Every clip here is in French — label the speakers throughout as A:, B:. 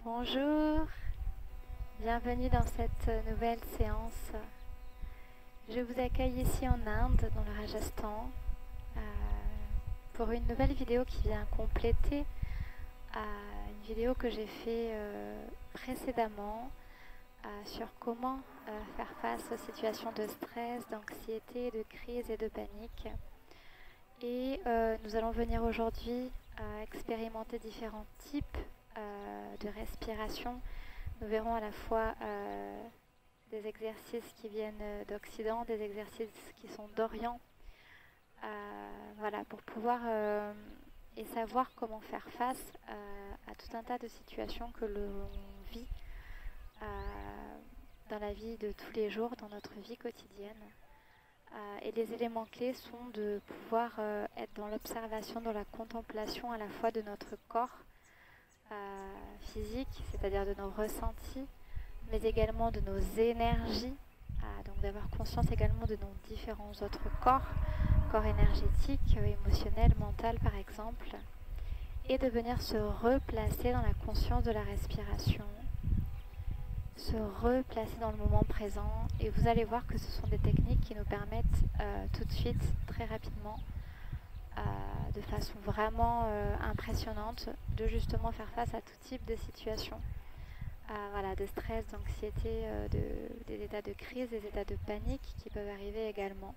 A: Bonjour, bienvenue dans cette nouvelle séance. Je vous accueille ici en Inde, dans le Rajasthan, pour une nouvelle vidéo qui vient compléter une vidéo que j'ai faite précédemment sur comment faire face aux situations de stress, d'anxiété, de crise et de panique. Et nous allons venir aujourd'hui expérimenter différents types de respiration. Nous verrons à la fois des exercices qui viennent d'Occident, des exercices qui sont d'Orient, voilà, pour pouvoir et savoir comment faire face à tout un tas de situations que l'on vit dans la vie de tous les jours, dans notre vie quotidienne. Et les éléments clés sont de pouvoir être dans l'observation, dans la contemplation à la fois de notre corps physique, c'est-à-dire de nos ressentis, mais également de nos énergies, donc d'avoir conscience également de nos différents autres corps énergétique, émotionnel, mental par exemple, et de venir se replacer dans la conscience de la respiration, se replacer dans le moment présent. Et vous allez voir que ce sont des techniques qui nous permettent tout de suite, très rapidement, de façon vraiment impressionnante, de justement faire face à tout type de situation, voilà, de stress, d'anxiété, des états de crise, des états de panique qui peuvent arriver également.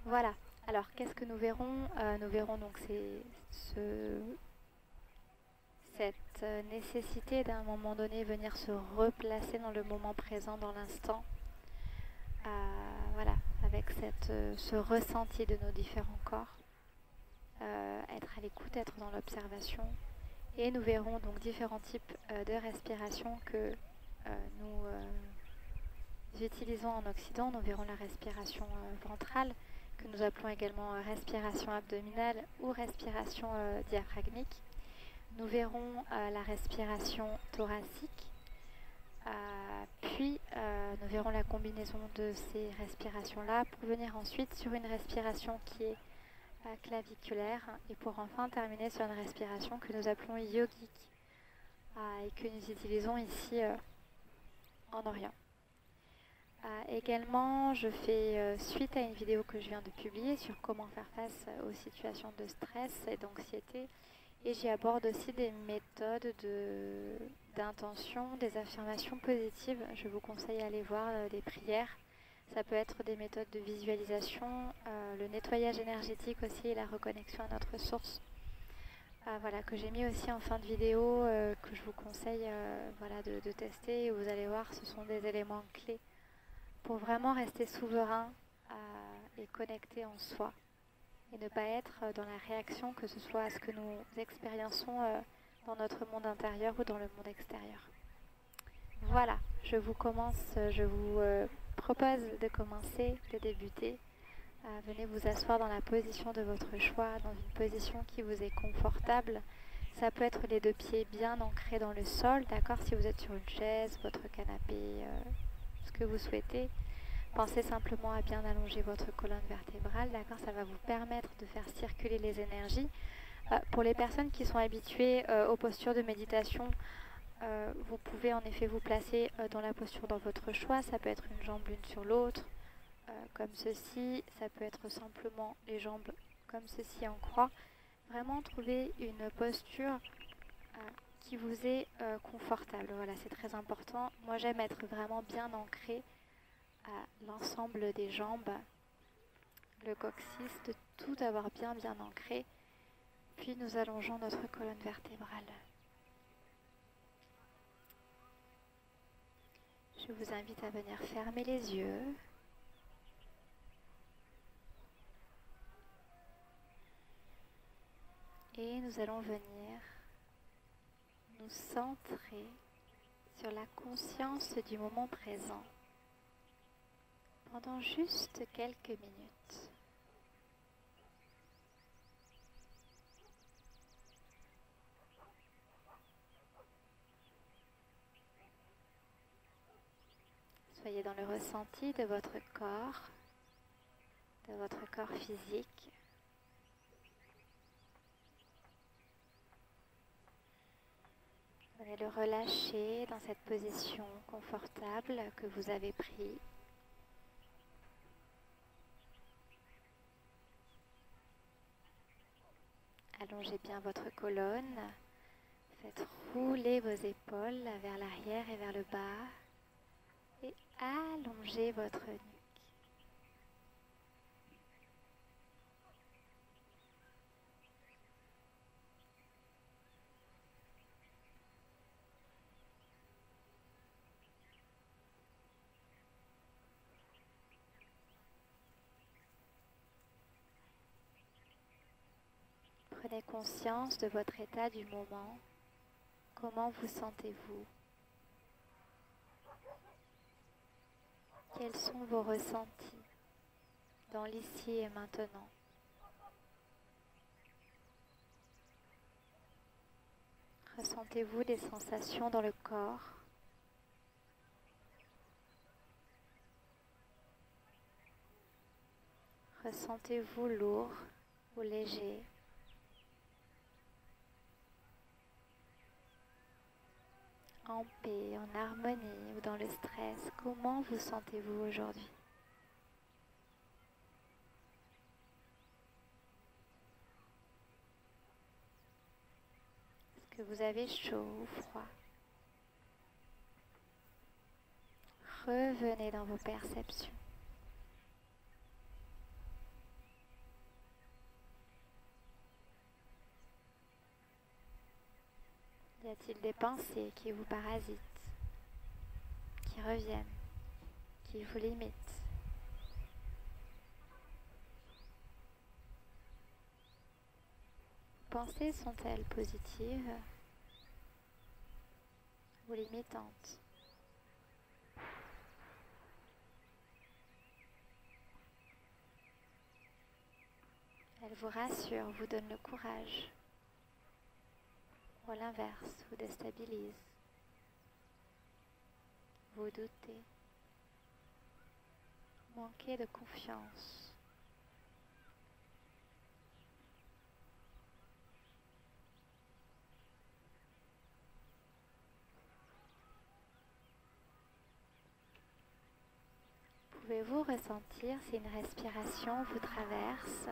A: Voilà, alors qu'est-ce que nous verrons Nous verrons donc cette nécessité d'un moment donné venir se replacer dans le moment présent, dans l'instant, voilà, avec ce ressenti de nos différents corps, être à l'écoute, être dans l'observation. Et nous verrons donc différents types de respiration que nous utilisons en Occident. Nous verrons la respiration ventrale, que nous appelons également respiration abdominale ou respiration diaphragmique. Nous verrons la respiration thoracique, puis nous verrons la combinaison de ces respirations-là pour venir ensuite sur une respiration qui est claviculaire et pour enfin terminer sur une respiration que nous appelons yogique et que nous utilisons ici en Orient. Également, je fais suite à une vidéo que je viens de publier sur comment faire face aux situations de stress et d'anxiété. Et j'y aborde aussi des méthodes d'intention, des affirmations positives. Je vous conseille d'aller voir des prières. Ça peut être des méthodes de visualisation, le nettoyage énergétique aussi et la reconnexion à notre source. Voilà, que j'ai mis aussi en fin de vidéo, que je vous conseille voilà, de tester. Et vous allez voir, ce sont des éléments clés pour vraiment rester souverain et connecté en soi. Et ne pas être dans la réaction, que ce soit à ce que nous expériençons dans notre monde intérieur ou dans le monde extérieur. Voilà, je vous propose de commencer, de débuter. Venez vous asseoir dans la position de votre choix, dans une position qui vous est confortable. Ça peut être les deux pieds bien ancrés dans le sol, d'accord? Si vous êtes sur une chaise, votre canapé, ce que vous souhaitez. Pensez simplement à bien allonger votre colonne vertébrale, d'accord? Ça va vous permettre de faire circuler les énergies. Pour les personnes qui sont habituées aux postures de méditation, vous pouvez en effet vous placer dans la posture dans votre choix. Ça peut être une jambe l'une sur l'autre, comme ceci. Ça peut être simplement les jambes comme ceci en croix. Vraiment trouver une posture qui vous est confortable. Voilà, c'est très important. Moi, j'aime être vraiment bien ancrée à l'ensemble des jambes, le coccyx, de tout avoir bien ancré. Puis nous allongeons notre colonne vertébrale. Je vous invite à venir fermer les yeux. Et nous allons venir nous centrer sur la conscience du moment présent pendant juste quelques minutes. Soyez dans le ressenti de votre corps physique. Venez le relâcher dans cette position confortable que vous avez prise. Allongez bien votre colonne. Faites rouler vos épaules vers l'arrière et vers le bas. Et allongez votre nuque. Prenez conscience de votre état du moment. Comment vous sentez-vous? Quels sont vos ressentis dans l'ici et maintenant? Ressentez-vous des sensations dans le corps? Ressentez-vous lourd ou léger? En paix, en harmonie ou dans le stress? Comment vous sentez-vous aujourd'hui? Est-ce que vous avez chaud ou froid? Revenez dans vos perceptions. Y a-t-il des pensées qui vous parasitent, qui reviennent, qui vous limitent? Pensées sont-elles positives ou limitantes? Elles vous rassurent, vous donnent le courage, ou à l'inverse, vous déstabilisent, vous doutez, manquez de confiance. Pouvez-vous ressentir si une respiration vous traverse?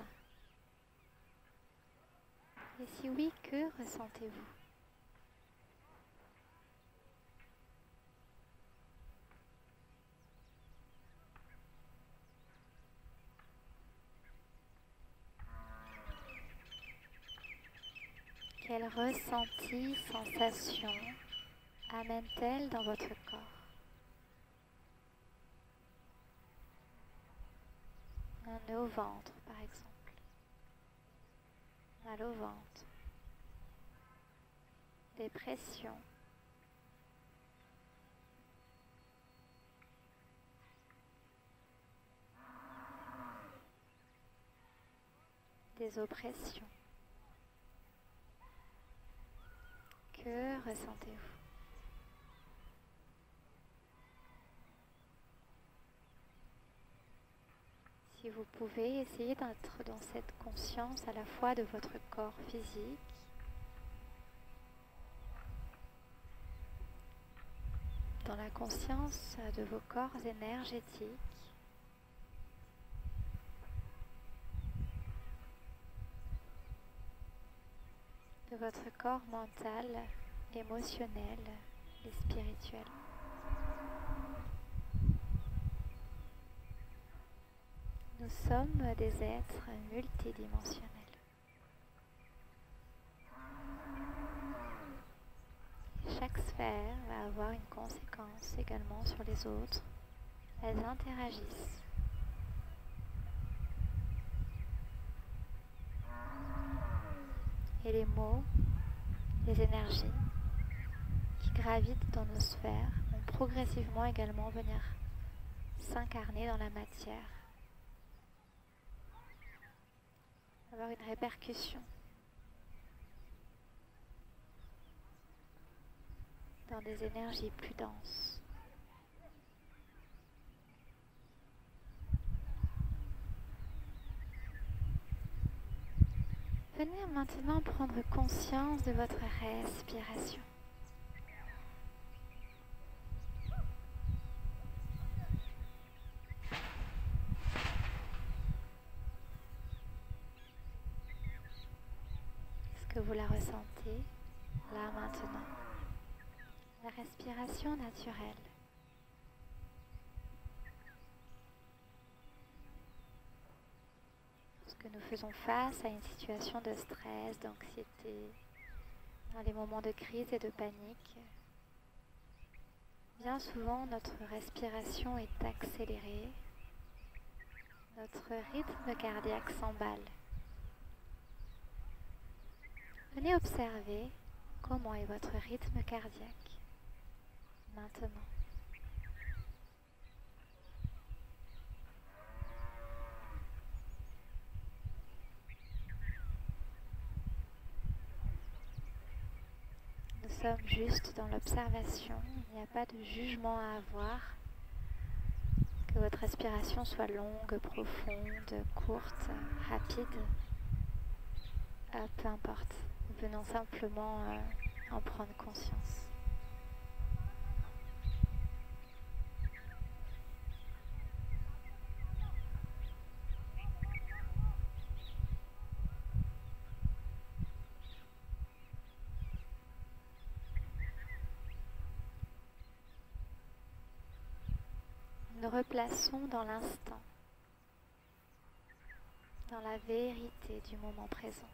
A: Et si oui, que ressentez-vous? Quel ressenti, sensation amène-t-elle dans votre corps? Un nœud au ventre, par exemple. Mal au ventre. Des pressions. Des oppressions. Que ressentez-vous? Si vous pouvez, essayer d'être dans cette conscience à la fois de votre corps physique, dans la conscience de vos corps énergétiques, de votre corps mental, émotionnel et spirituel. Nous sommes des êtres multidimensionnels. Chaque sphère va avoir une conséquence également sur les autres. Elles interagissent. Et les mots, les énergies qui gravitent dans nos sphères vont progressivement également venir s'incarner dans la matière, avoir une répercussion dans des énergies plus denses. Venez maintenant prendre conscience de votre respiration. ressentez là maintenant. La respiration naturelle. Lorsque nous faisons face à une situation de stress, d'anxiété, dans les moments de crise et de panique, bien souvent notre respiration est accélérée, notre rythme cardiaque s'emballe. Venez observer comment est votre rythme cardiaque maintenant. Nous sommes juste dans l'observation, il n'y a pas de jugement à avoir. Que votre respiration soit longue, profonde, courte, rapide, peu importe. Nous venons simplement en prendre conscience. Nous replaçons dans l'instant, dans la vérité du moment présent.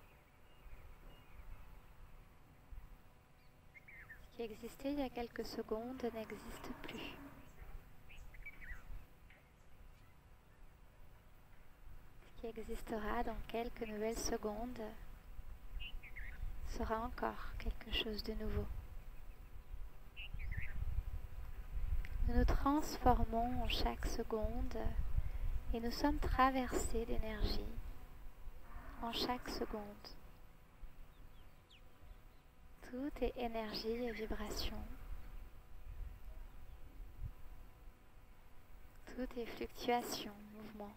A: Ce qui existait il y a quelques secondes n'existe plus. Ce qui existera dans quelques nouvelles secondes sera encore quelque chose de nouveau. Nous nous transformons en chaque seconde et nous sommes traversés d'énergie en chaque seconde. Tout est énergie et vibration. Tout est fluctuation, mouvement,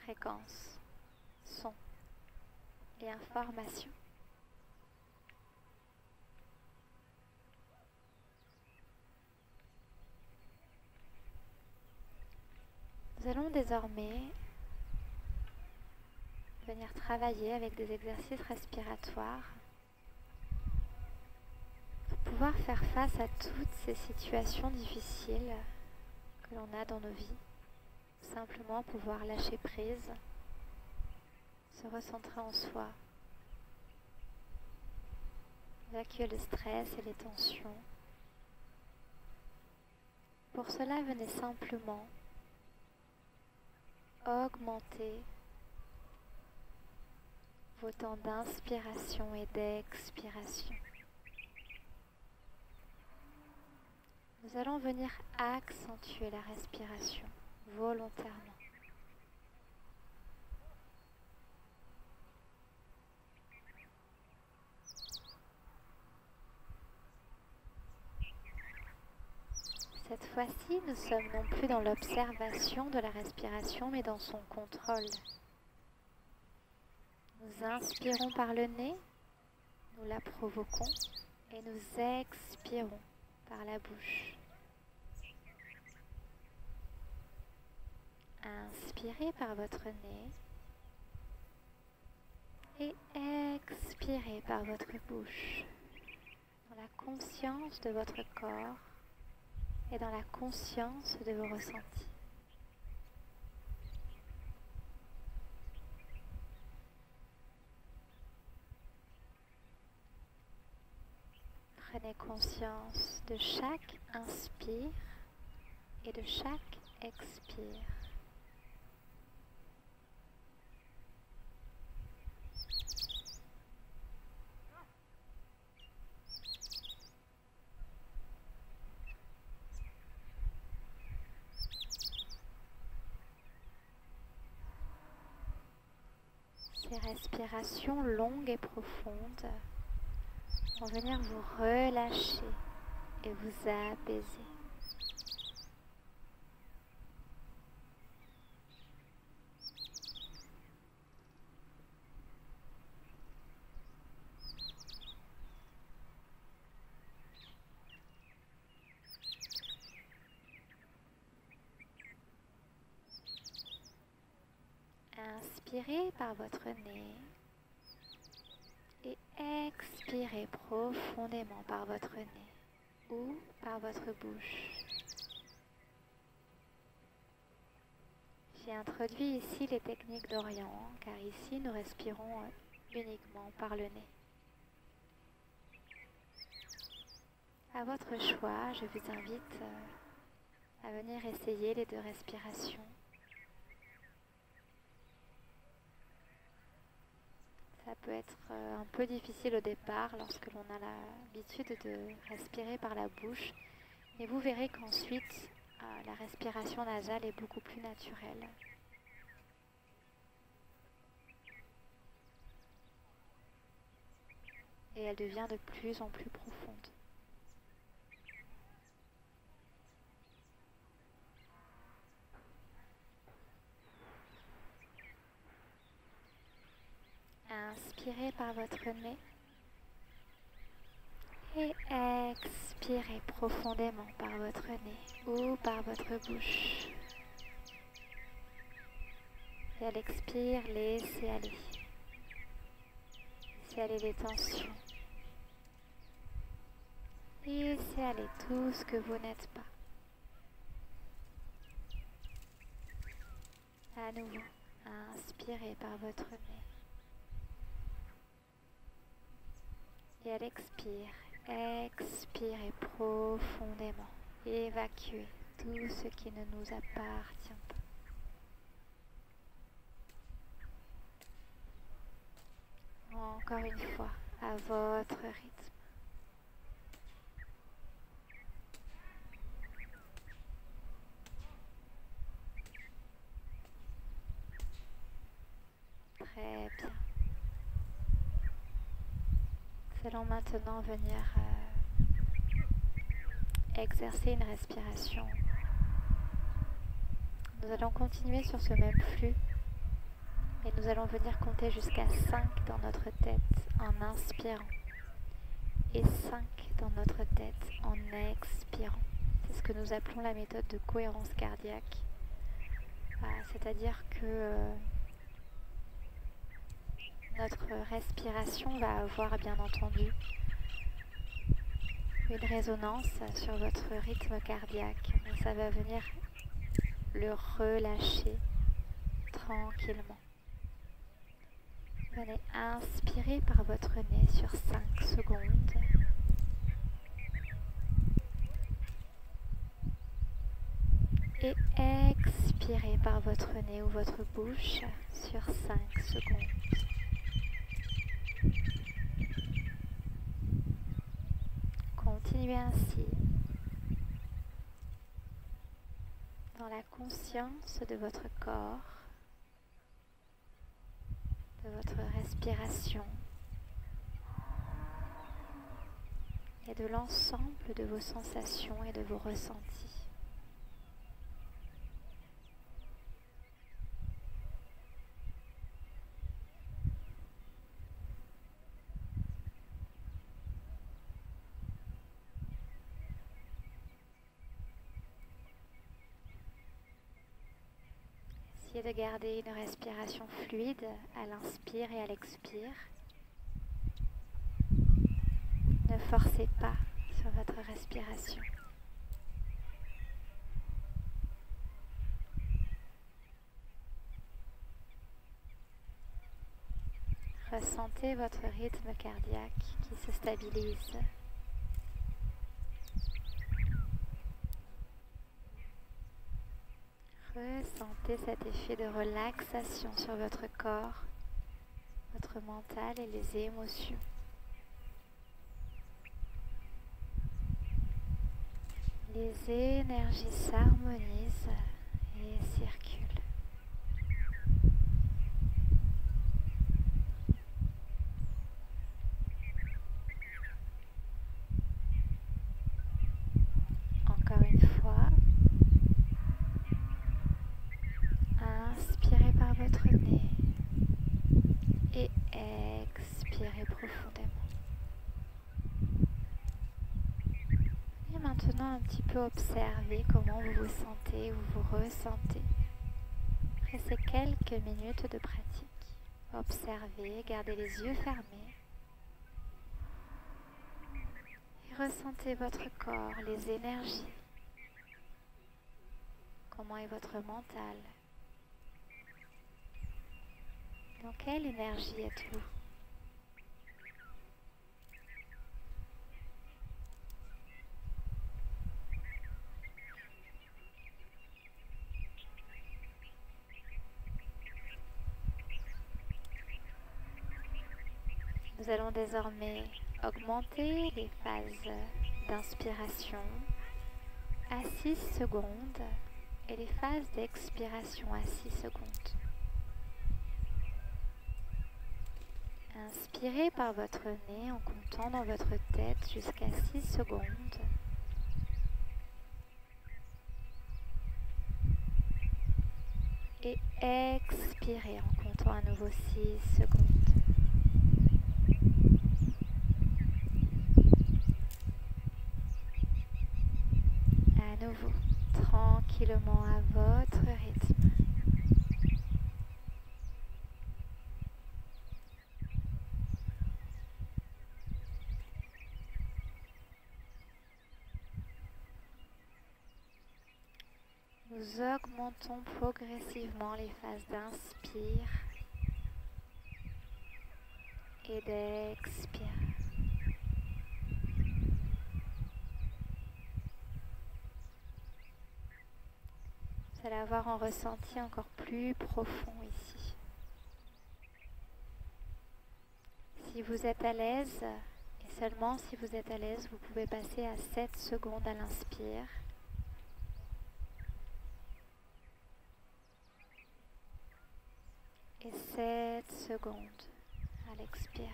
A: fréquence, son et information. Nous allons désormais venir travailler avec des exercices respiratoires pour pouvoir faire face à toutes ces situations difficiles que l'on a dans nos vies. Simplement pouvoir lâcher prise, se recentrer en soi, évacuer le stress et les tensions. Pour cela, venez simplement augmenter vos temps d'inspiration et d'expiration. Nous allons venir accentuer la respiration volontairement. Cette fois-ci, nous sommes non plus dans l'observation de la respiration, mais dans son contrôle. Nous inspirons par le nez, nous la provoquons et nous expirons par la bouche. Inspirez par votre nez et expirez par votre bouche, dans la conscience de votre corps et dans la conscience de vos ressentis. Prenez conscience de chaque inspire et de chaque expire. Ces respirations longues et profondes vont venir vous relâcher et vous apaiser. Inspirez par votre nez et expirez profondément par votre nez ou par votre bouche. J'ai introduit ici les techniques d'Orient, car ici nous respirons uniquement par le nez. À votre choix, je vous invite à venir essayer les deux respirations. Ça peut être un peu difficile au départ lorsque l'on a l'habitude de respirer par la bouche, mais vous verrez qu'ensuite la respiration nasale est beaucoup plus naturelle. Et elle devient de plus en plus profonde. Inspirez par votre nez et expirez profondément par votre nez ou par votre bouche. Et à l'expire, laissez aller. Laissez aller les tensions. Laissez aller tout ce que vous n'êtes pas. À nouveau, inspirez par votre nez. Et à l'expire, expirez profondément. Évacuez tout ce qui ne nous appartient pas. Encore une fois, à votre rythme. Très bien. Nous allons maintenant venir exercer une respiration. Nous allons continuer sur ce même flux et nous allons venir compter jusqu'à 5 dans notre tête en inspirant et 5 dans notre tête en expirant. C'est ce que nous appelons la méthode de cohérence cardiaque. C'est-à-dire que notre respiration va avoir bien entendu une résonance sur votre rythme cardiaque, mais ça va venir le relâcher tranquillement. Venez inspirer par votre nez sur 5 secondes. Et expirez par votre nez ou votre bouche sur 5 secondes. Continuez ainsi, dans la conscience de votre corps, de votre respiration et de l'ensemble de vos sensations et de vos ressentis. Essayez de garder une respiration fluide à l'inspire et à l'expire. Ne forcez pas sur votre respiration. Ressentez votre rythme cardiaque qui se stabilise. Ressentez cet effet de relaxation sur votre corps, votre mental et les émotions. Les énergies s'harmonisent et circulent. Encore une fois, inspirez par votre nez et expirez profondément. Et maintenant un petit peu observer comment vous vous sentez ou vous ressentez. Après ces quelques minutes de pratique, observez, gardez les yeux fermés Ressentez votre corps, les énergies. Comment est votre mental? Dans quelle énergie êtes-vous? Nous allons désormais augmenter les phases d'inspiration à 6 secondes et les phases d'expiration à 6 secondes. Inspirez par votre nez en comptant dans votre tête jusqu'à 6 secondes. Et expirez en comptant à nouveau 6 secondes. À nouveau, tranquillement à votre rythme. Nous augmentons progressivement les phases d'inspire et d'expire. Vous allez avoir un ressenti encore plus profond ici. Si vous êtes à l'aise, et seulement si vous êtes à l'aise, vous pouvez passer à 7 secondes à l'inspire. Et 7 secondes à l'expire.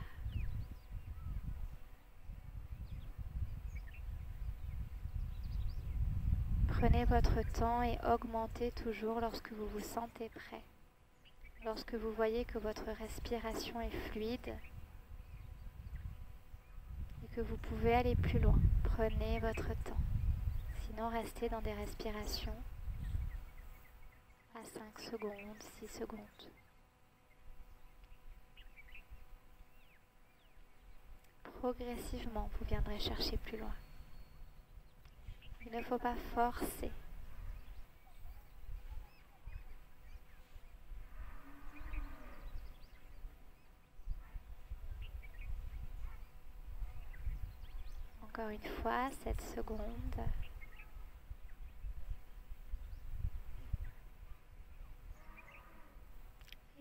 A: Prenez votre temps et augmentez toujours lorsque vous vous sentez prêt. Lorsque vous voyez que votre respiration est fluide et que vous pouvez aller plus loin, prenez votre temps. Sinon, restez dans des respirations à 5 secondes, 6 secondes. Progressivement, vous viendrez chercher plus loin. Il ne faut pas forcer. Encore une fois, 7 secondes.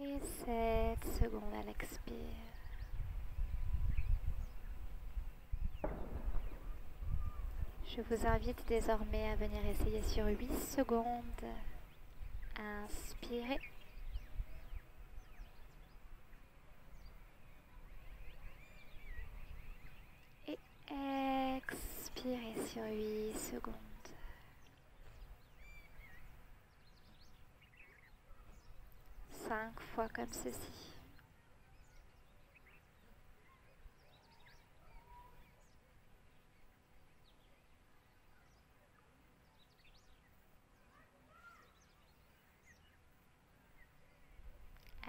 A: Et 7 secondes à l'expire. Je vous invite désormais à venir essayer sur 8 secondes. Inspirez. Et expirez sur 8 secondes. Cinq fois comme ceci.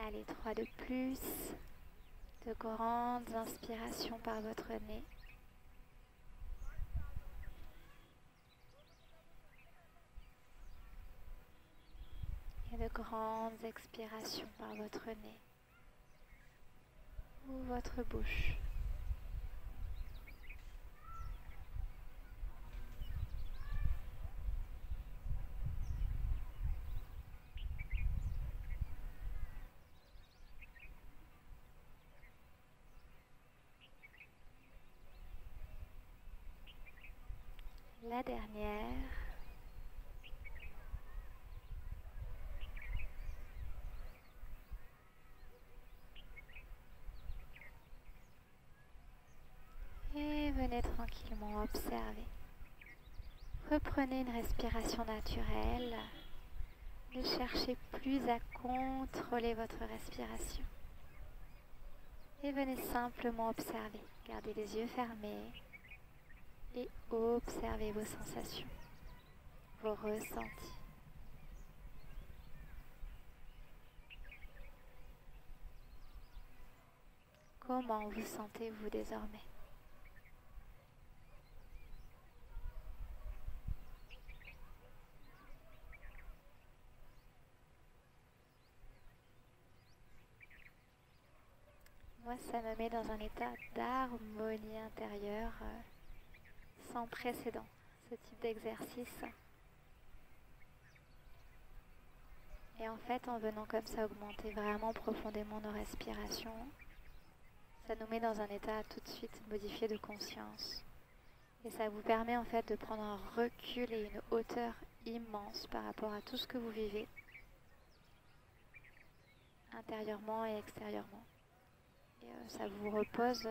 A: Allez, 3 de plus. De grandes inspirations par votre nez. Et de grandes expirations par votre nez ou votre bouche. La dernière. Et venez tranquillement observer. Reprenez une respiration naturelle. Ne cherchez plus à contrôler votre respiration. Et venez simplement observer. Gardez les yeux fermés et observez vos sensations, vos ressentis. Comment vous sentez-vous désormais? Moi, ça me met dans un état d'harmonie intérieure sans précédent, ce type d'exercice. Et en fait, en venant comme ça augmenter vraiment profondément nos respirations, ça nous met dans un état tout de suite modifié de conscience. Et ça vous permet en fait de prendre un recul et une hauteur immense par rapport à tout ce que vous vivez, intérieurement et extérieurement. Et ça vous replace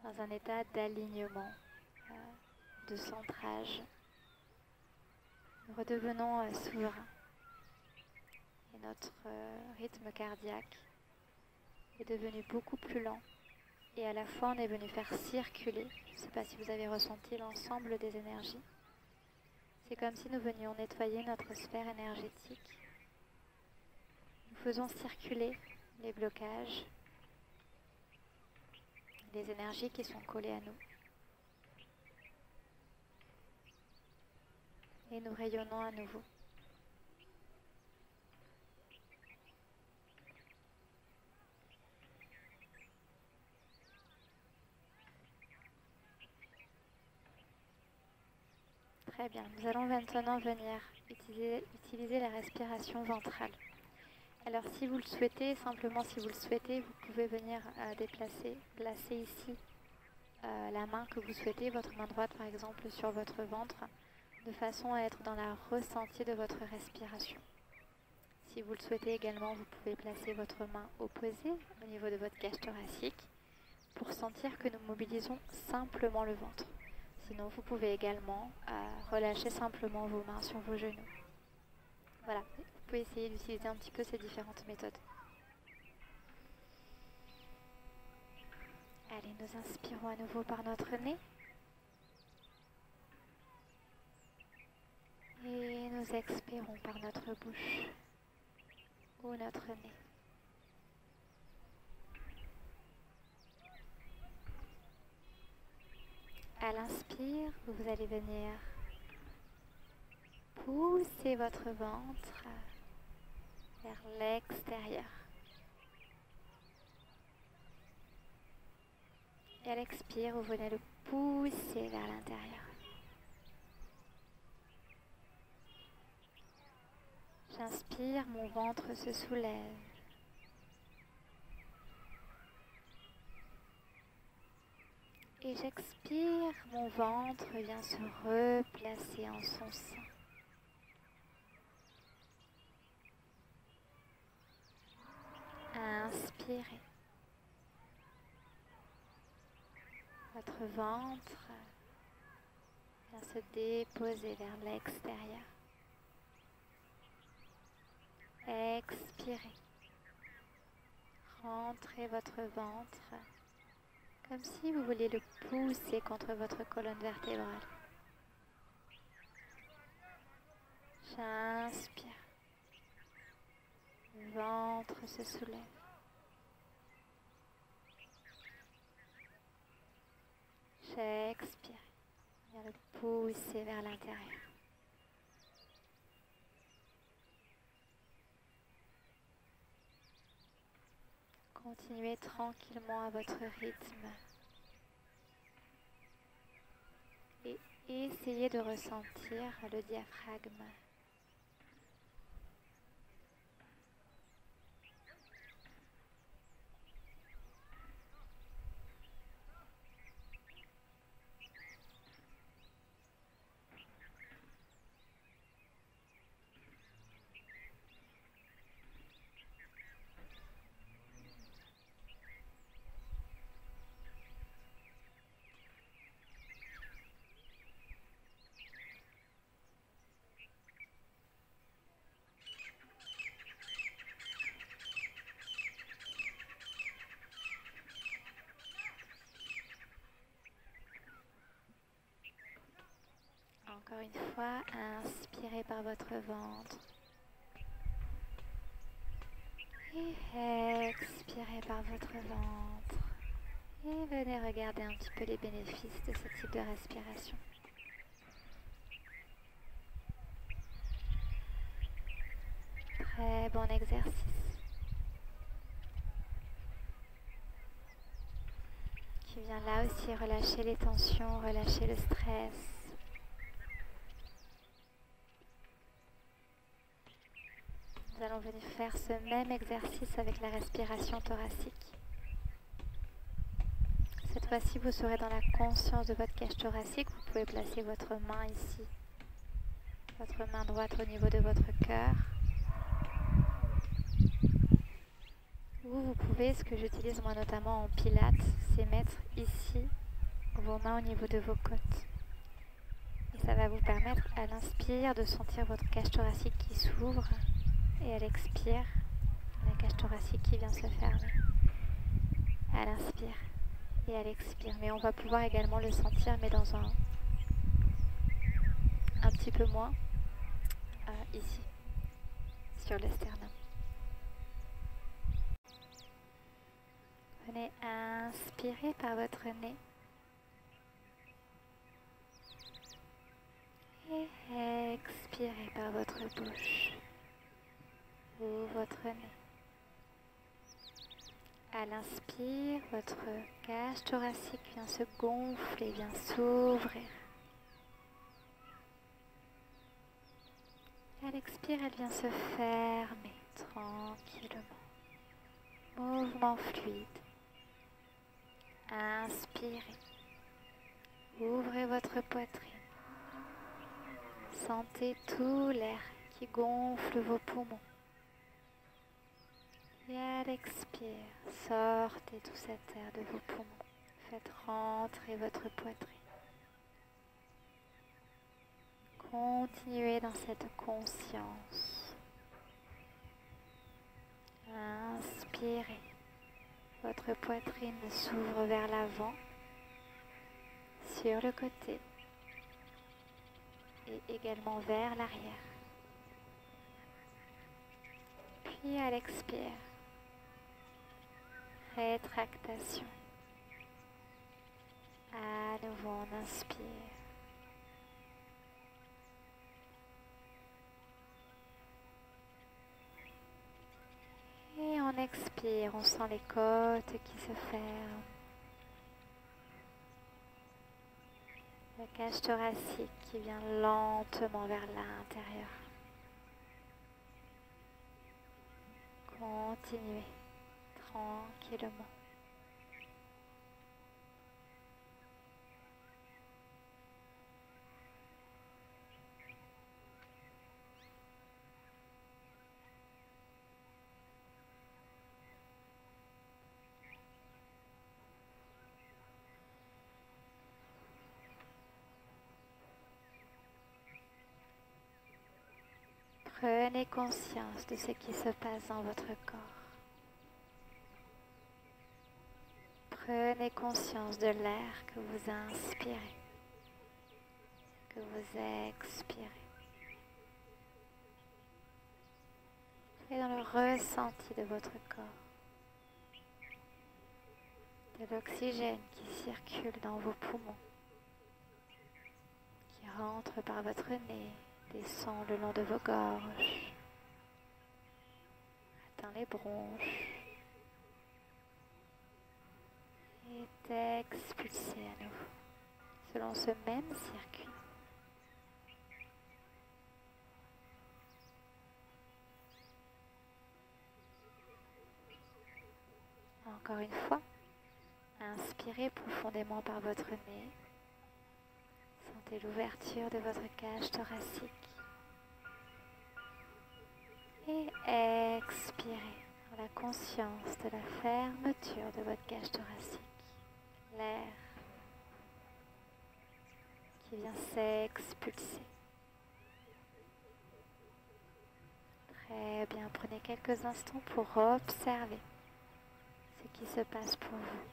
A: dans un état d'alignement, de centrage. Nous redevenons souverains. Et notre rythme cardiaque est devenu beaucoup plus lent. Et à la fois, on est venu faire circuler, je ne sais pas si vous avez ressenti l'ensemble des énergies. C'est comme si nous venions nettoyer notre sphère énergétique. Nous faisons circuler les blocages, les énergies qui sont collées à nous. Et nous rayonnons à nouveau. Très bien, nous allons maintenant venir utiliser la respiration ventrale. Alors si vous le souhaitez, simplement si vous le souhaitez, vous pouvez venir placer ici la main que vous souhaitez, votre main droite par exemple sur votre ventre, de façon à être dans la ressenti de votre respiration. Si vous le souhaitez également, vous pouvez placer votre main opposée au niveau de votre cage thoracique pour sentir que nous mobilisons simplement le ventre. Sinon, vous pouvez également relâcher simplement vos mains sur vos genoux. Voilà, vous pouvez essayer d'utiliser un petit peu ces différentes méthodes. Allez, nous inspirons à nouveau par notre nez. Et nous expirons par notre bouche ou notre nez. À l'inspire, vous allez venir pousser votre ventre vers l'extérieur. Et à l'expire, vous venez le pousser vers l'intérieur. J'inspire, mon ventre se soulève. Et j'expire, mon ventre vient se replacer en son sein. Inspirez. Votre ventre vient se déposer vers l'extérieur. Expirez. Rentrez votre ventre comme si vous vouliez le pousser contre votre colonne vertébrale. J'inspire. Le ventre se soulève. J'expire. Viens le pousser vers l'intérieur. Continuez tranquillement à votre rythme. Et essayez de ressentir le diaphragme. Encore une fois, inspirez par votre ventre. Et expirez par votre ventre. Et venez regarder un petit peu les bénéfices de ce type de respiration. Très bon exercice. qui vient là aussi relâcher les tensions, relâcher le stress. Nous allons venir faire ce même exercice avec la respiration thoracique. Cette fois-ci, vous serez dans la conscience de votre cage thoracique. Vous pouvez placer votre main ici, votre main droite au niveau de votre cœur. Ou vous pouvez, ce que j'utilise moi notamment en pilates, c'est mettre ici vos mains au niveau de vos côtes. Et ça va vous permettre à l'inspire de sentir votre cage thoracique qui s'ouvre et à l'expire, la cage thoracique qui vient se fermer. À l'inspire et à l'expire. Mais on va pouvoir également le sentir, mais dans un petit peu moins ici, sur le sternum. Venez inspirer par votre nez et expirer par votre bouche ou votre nez. À l'inspire, votre cage thoracique vient se gonfler, vient s'ouvrir. À l'expire, elle vient se fermer tranquillement. Mouvement fluide. Inspirez. Ouvrez votre poitrine. Sentez tout l'air qui gonfle vos poumons. Et à l'expire, sortez tout cet air de vos poumons. Faites rentrer votre poitrine. Continuez dans cette conscience. Inspirez. Votre poitrine s'ouvre vers l'avant, sur le côté et également vers l'arrière. Puis à l'expire, rétractation. À nouveau, on inspire. Et on expire, on sent les côtes qui se ferment. La cage thoracique qui vient lentement vers l'intérieur. Continuez tranquillement. Prenez conscience de ce qui se passe dans votre corps. Prenez conscience de l'air que vous inspirez, que vous expirez. Et dans le ressenti de votre corps, de l'oxygène qui circule dans vos poumons, qui rentre par votre nez, descend le long de vos gorges, atteint les bronches, et expulsé à nouveau, selon ce même circuit. Encore une fois, inspirez profondément par votre nez. Sentez l'ouverture de votre cage thoracique. Et expirez dans la conscience de la fermeture de votre cage thoracique. L'air qui vient s'expulser. Très bien, prenez quelques instants pour observer ce qui se passe pour vous.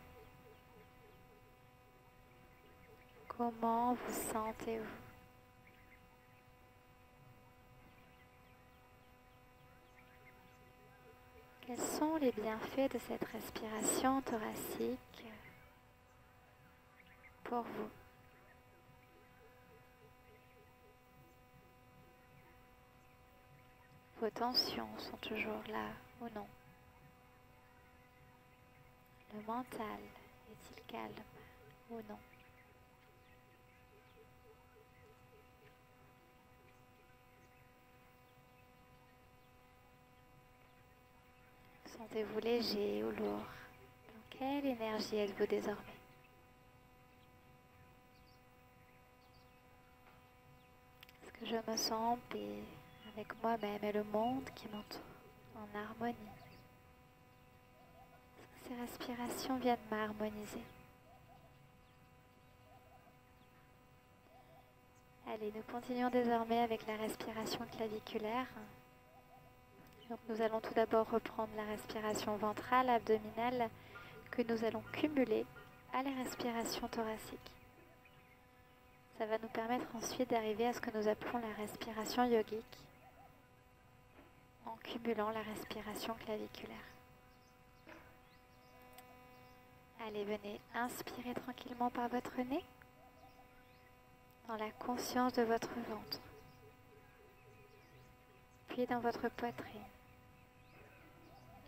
A: Comment vous sentez-vous? Quels sont les bienfaits de cette respiration thoracique pour vous? Vos tensions sont toujours là ou non? Le mental est-il calme? ou non. Sentez-vous léger ou lourd? Dans quelle énergie êtes-vous désormais? Est-ce que je me sens en paix avec moi-même et le monde qui m'entoure, en harmonie? Est-ce que ces respirations viennent m'harmoniser? Allez, nous continuons désormais avec la respiration claviculaire. Donc nous allons tout d'abord reprendre la respiration ventrale, abdominale, que nous allons cumuler à la respiration thoracique. Ça va nous permettre ensuite d'arriver à ce que nous appelons la respiration yogique, en cumulant la respiration claviculaire. Allez, venez inspirer tranquillement par votre nez, dans la conscience de votre ventre, puis dans votre poitrine.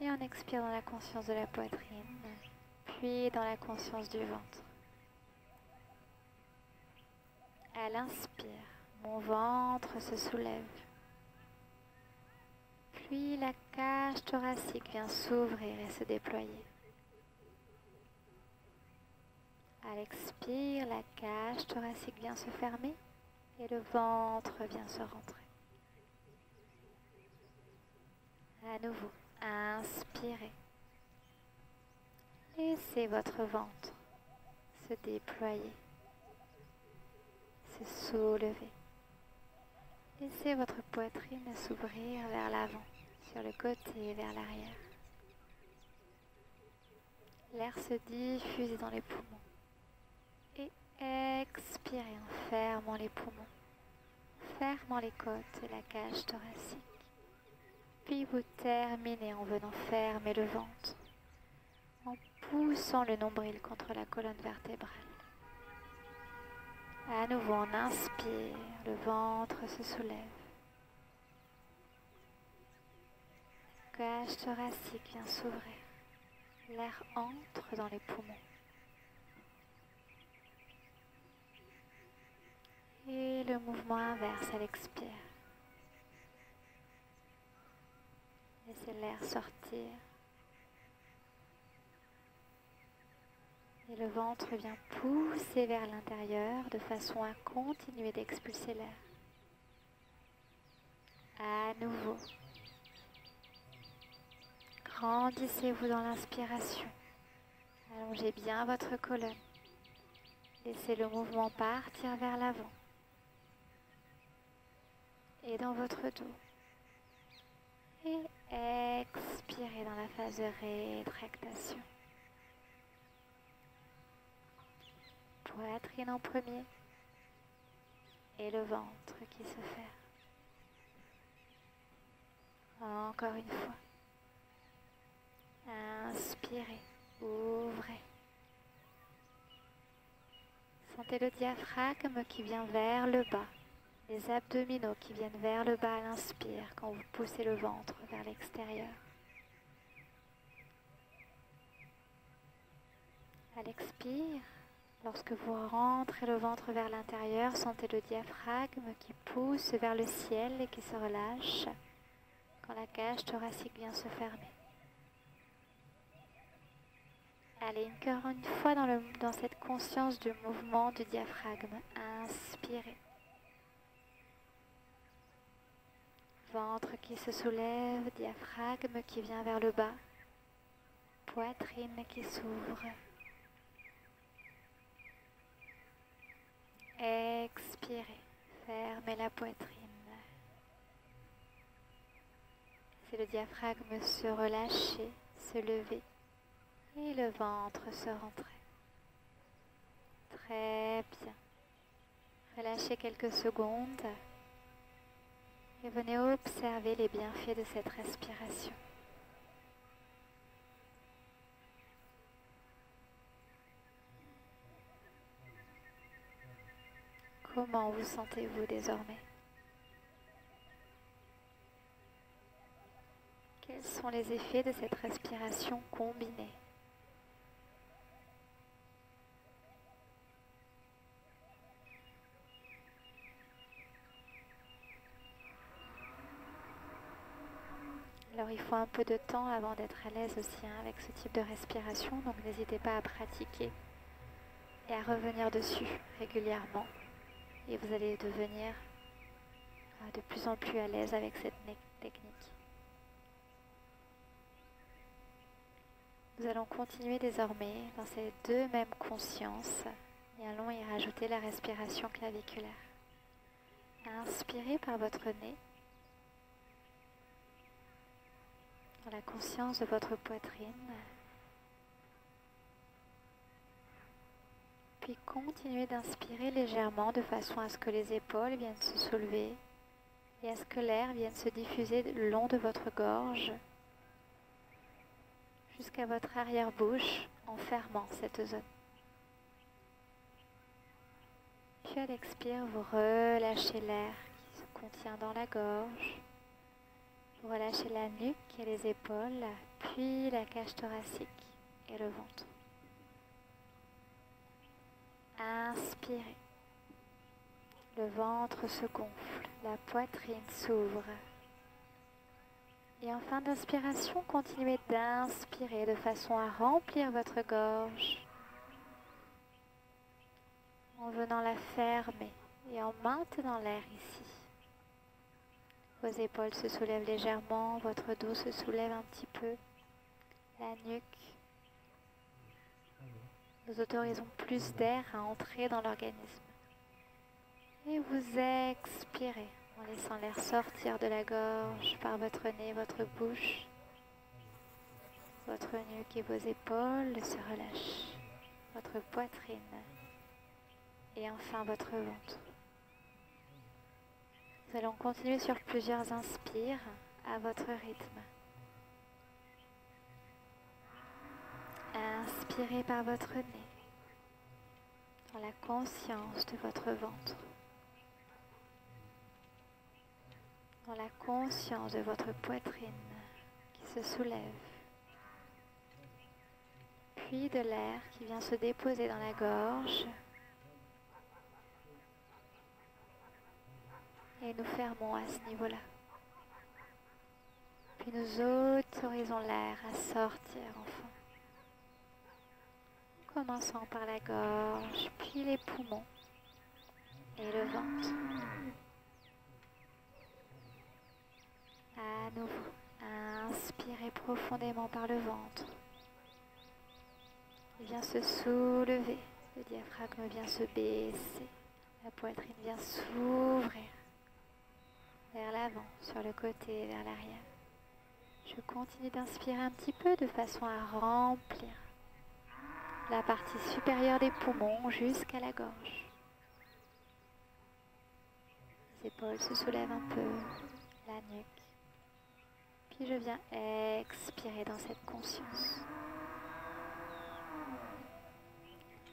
A: Et on expire dans la conscience de la poitrine, puis dans la conscience du ventre. À l'inspire, mon ventre se soulève. Puis la cage thoracique vient s'ouvrir et se déployer. À l'expire, la cage thoracique vient se fermer et le ventre vient se rentrer. À nouveau, inspirez. Laissez votre ventre se déployer, se soulever. Laissez votre poitrine s'ouvrir vers l'avant, sur le côté et vers l'arrière. L'air se diffuse dans les poumons. Et expirez en fermant les poumons, fermant les côtes et la cage thoracique. Puis vous terminez en venant fermer le ventre, en poussant le nombril contre la colonne vertébrale. À nouveau, on inspire, le ventre se soulève. La cage thoracique vient s'ouvrir. L'air entre dans les poumons. Et le mouvement inverse à l'expire. Laissez l'air sortir. Et le ventre vient pousser vers l'intérieur de façon à continuer d'expulser l'air. À nouveau. Grandissez-vous dans l'inspiration. Allongez bien votre colonne. Laissez le mouvement partir vers l'avant. Et dans votre dos. Et expirez dans la phase de rétractation. Poitrine en premier. Et le ventre qui se ferme. Encore une fois. Inspirez, ouvrez. Sentez le diaphragme qui vient vers le bas. Les abdominaux qui viennent vers le bas à l'inspire quand vous poussez le ventre vers l'extérieur. À l'expire, lorsque vous rentrez le ventre vers l'intérieur, sentez le diaphragme qui pousse vers le ciel et qui se relâche quand la cage thoracique vient se fermer. Allez, encore une fois dans cette conscience du mouvement du diaphragme. Inspirez. Ventre qui se soulève, diaphragme qui vient vers le bas, poitrine qui s'ouvre. Expirez, fermez la poitrine. Laissez le diaphragme se relâcher, se lever et le ventre se rentrer. Très bien. Relâchez quelques secondes. Et venez observer les bienfaits de cette respiration. Comment vous sentez-vous désormais? Quels sont les effets de cette respiration combinée? Alors il faut un peu de temps avant d'être à l'aise aussi avec ce type de respiration, donc n'hésitez pas à pratiquer et à revenir dessus régulièrement. Et vous allez devenir de plus en plus à l'aise avec cette technique. Nous allons continuer désormais dans ces deux mêmes consciences et allons y rajouter la respiration claviculaire. Inspirez par votre nez, dans la conscience de votre poitrine, puis continuez d'inspirer légèrement de façon à ce que les épaules viennent se soulever et à ce que l'air vienne se diffuser le long de votre gorge jusqu'à votre arrière-bouche en fermant cette zone. Puis à l'expire, vous relâchez l'air qui se contient dans la gorge. Vous relâchez la nuque et les épaules, puis la cage thoracique et le ventre. Inspirez. Le ventre se gonfle, la poitrine s'ouvre. Et en fin d'inspiration, continuez d'inspirer de façon à remplir votre gorge en venant la fermer et en maintenant l'air ici. Vos épaules se soulèvent légèrement, votre dos se soulève un petit peu, la nuque. Nous autorisons plus d'air à entrer dans l'organisme. Et vous expirez en laissant l'air sortir de la gorge par votre nez, votre bouche. Votre nuque et vos épaules se relâchent. Votre poitrine et enfin votre ventre. Nous allons continuer sur plusieurs inspires à votre rythme. Inspirez par votre nez, dans la conscience de votre ventre, dans la conscience de votre poitrine qui se soulève, puis de l'air qui vient se déposer dans la gorge. Et nous fermons à ce niveau-là. Puis nous autorisons l'air à sortir enfin. Commençant par la gorge, puis les poumons et le ventre. À nouveau, inspirez profondément par le ventre. Il vient se soulever, le diaphragme vient se baisser, la poitrine vient s'ouvrir. Vers l'avant, sur le côté, vers l'arrière. Je continue d'inspirer un petit peu de façon à remplir la partie supérieure des poumons jusqu'à la gorge. Les épaules se soulèvent un peu, la nuque. Puis je viens expirer dans cette conscience.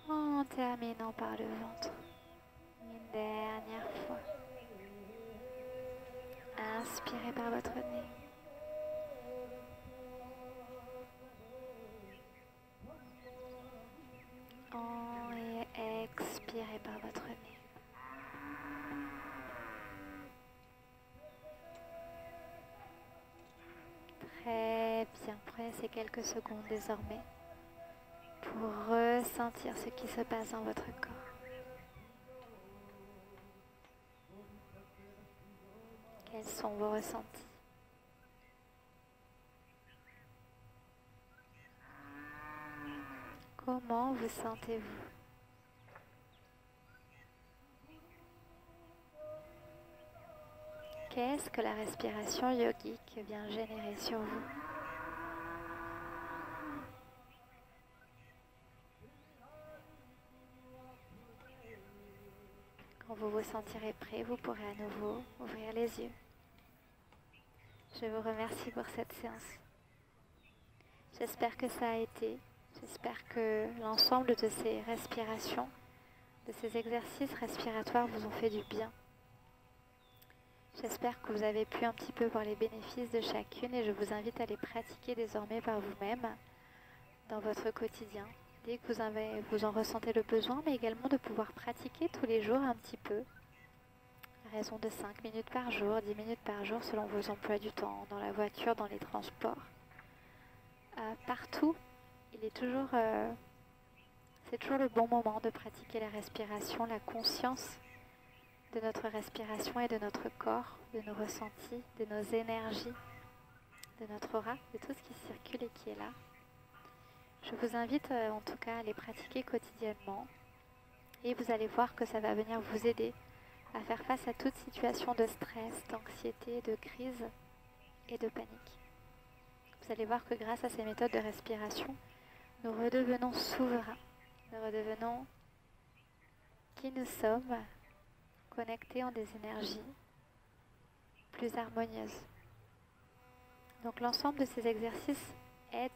A: En terminant par le ventre. Une dernière fois. Inspirez par votre nez. Et expirez par votre nez. Très bien. Prenez ces quelques secondes désormais pour ressentir ce qui se passe dans votre corps. Quels sont vos ressentis? Comment vous sentez-vous? Qu'est-ce que la respiration yogique vient générer sur vous? Quand vous vous sentirez prêt, vous pourrez à nouveau ouvrir les yeux. Je vous remercie pour cette séance. J'espère que ça a été. J'espère que l'ensemble de ces respirations, de ces exercices respiratoires vous ont fait du bien. J'espère que vous avez pu un petit peu voir les bénéfices de chacune et je vous invite à les pratiquer désormais par vous-même dans votre quotidien, dès que vous en ressentez le besoin, mais également de pouvoir pratiquer tous les jours un petit peu la raison de 5 minutes par jour, 10 minutes par jour selon vos emplois du temps, dans la voiture, dans les transports. Partout, c'est toujours le bon moment de pratiquer la respiration, la conscience de notre respiration et de notre corps, de nos ressentis, de nos énergies, de notre aura, de tout ce qui circule et qui est là. Je vous invite en tout cas à les pratiquer quotidiennement et vous allez voir que ça va venir vous aider à faire face à toute situation de stress, d'anxiété, de crise et de panique. Vous allez voir que grâce à ces méthodes de respiration, nous redevenons souverains, nous redevenons qui nous sommes, connectés en des énergies plus harmonieuses. Donc l'ensemble de ces exercices aide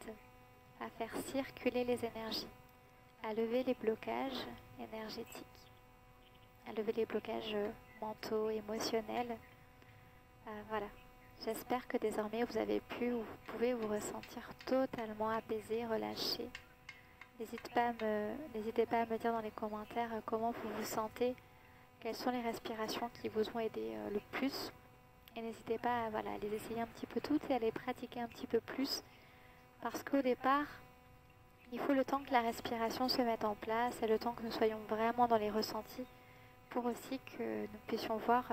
A: à faire circuler les énergies, à lever les blocages énergétiques, à lever les blocages mentaux, émotionnels. Voilà. J'espère que désormais vous pouvez vous ressentir totalement apaisé, relâché. N'hésitez pas à me dire dans les commentaires comment vous vous sentez, quelles sont les respirations qui vous ont aidé le plus. Et n'hésitez pas à les essayer un petit peu toutes et à les pratiquer un petit peu plus. Parce qu'au départ, il faut le temps que la respiration se mette en place et le temps que nous soyons vraiment dans les ressentis pour aussi que nous puissions voir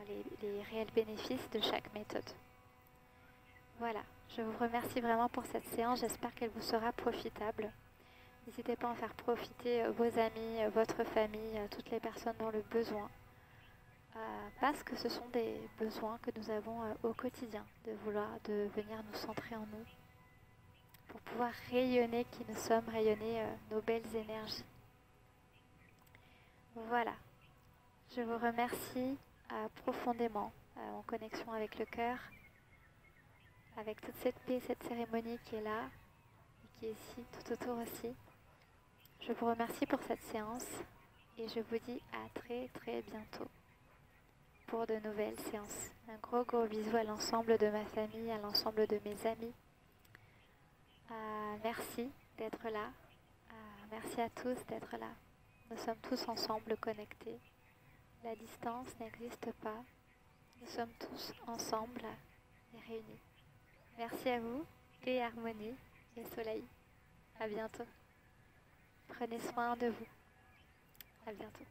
A: les réels bénéfices de chaque méthode. Voilà, je vous remercie vraiment pour cette séance, j'espère qu'elle vous sera profitable. N'hésitez pas à en faire profiter vos amis, votre famille, toutes les personnes dans le besoin. Parce que ce sont des besoins que nous avons au quotidien, de venir nous centrer en nous, pour pouvoir rayonner qui nous sommes, rayonner nos belles énergies. Voilà, je vous remercie profondément en connexion avec le cœur, avec toute cette paix, cette cérémonie qui est là, et qui est ici, tout autour aussi. Je vous remercie pour cette séance et je vous dis à très très bientôt pour de nouvelles séances. Un gros bisou à l'ensemble de ma famille, à l'ensemble de mes amis. Merci d'être là. Merci à tous d'être là. Nous sommes tous ensemble connectés. La distance n'existe pas. Nous sommes tous ensemble et réunis. Merci à vous, et harmonie et soleil. À bientôt. Prenez soin de vous. À bientôt.